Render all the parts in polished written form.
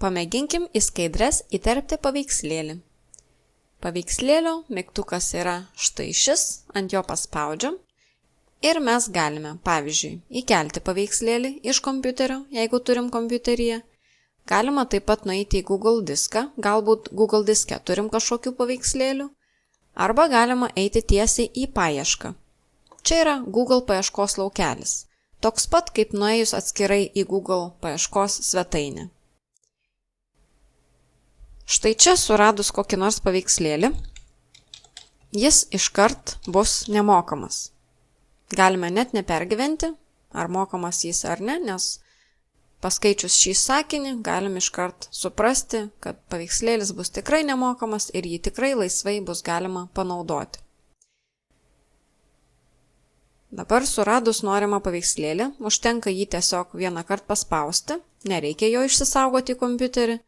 Pamėginkim į skaidres įterpti paveikslėlį. Paveikslėlio mygtukas yra štai šis, ant jo paspaudžiam ir mes galime, pavyzdžiui, įkelti paveikslėlį iš kompiuterio, jeigu turim kompiuteryje. Galima taip pat nueiti į Google diską, galbūt Google diske turim kažkokių paveikslėlių, arba galima eiti tiesiai į paiešką. Čia yra Google paieškos laukelis, toks pat kaip nuėjus atskirai į Google paieškos svetainę. Štai čia suradus kokį nors paveikslėlį, jis iškart bus nemokamas. Galime net nepergyventi, ar mokamas jis ar ne, nes paskaičius šį sakinį galim iškart suprasti, kad paveikslėlis bus tikrai nemokamas ir jį tikrai laisvai bus galima panaudoti. Dabar suradus norimą paveikslėlį, užtenka jį tiesiog vieną kartą paspausti, nereikia jo išsisaugoti į kompiuterį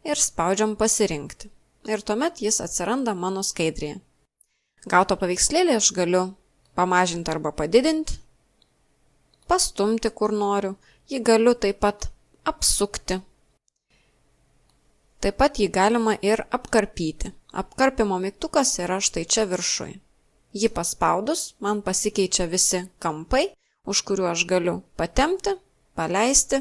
ir spaudžiam pasirinkti. Ir tuomet jis atsiranda mano skaidrėje. Gauto paveikslėlį aš galiu pamažinti arba padidinti, pastumti kur noriu, jį galiu taip pat apsukti. Taip pat jį galima ir apkarpyti. Apkarpimo mygtukas yra štai čia viršuj. Jį paspaudus, man pasikeičia visi kampai, už kuriuo aš galiu patempti, paleisti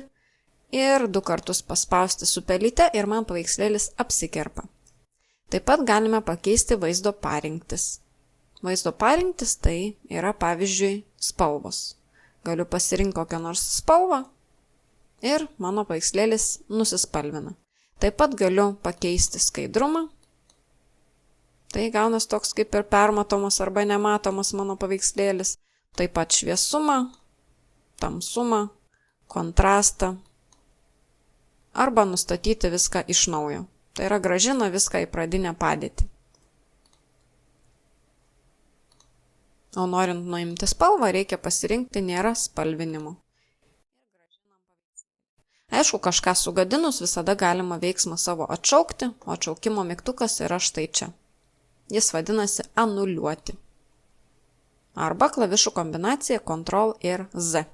ir 2 kartus paspausti su pelyte ir man paveikslėlis apsikerpa. Taip pat galime pakeisti vaizdo parinktis. Vaizdo parinktis tai yra pavyzdžiui spalvos. Galiu pasirinkti kokią nors spalvą ir mano paveikslėlis nusispalvina. Taip pat galiu pakeisti skaidrumą. Tai gaunas toks kaip ir permatomas arba nematomas mano paveikslėlis. Taip pat šviesumą, tamsumą, kontrastą. Arba nustatyti viską iš naujo. Tai yra grąžina viską į pradinę padėtį. O norint nuimti spalvą, reikia pasirinkti nėra spalvinimo. Aišku, kažką sugadinus visada galima veiksmą savo atšaukti, o atšaukimo mygtukas yra štai čia. Jis vadinasi anuliuoti. Arba klavišų kombinacija Ctrl ir Z.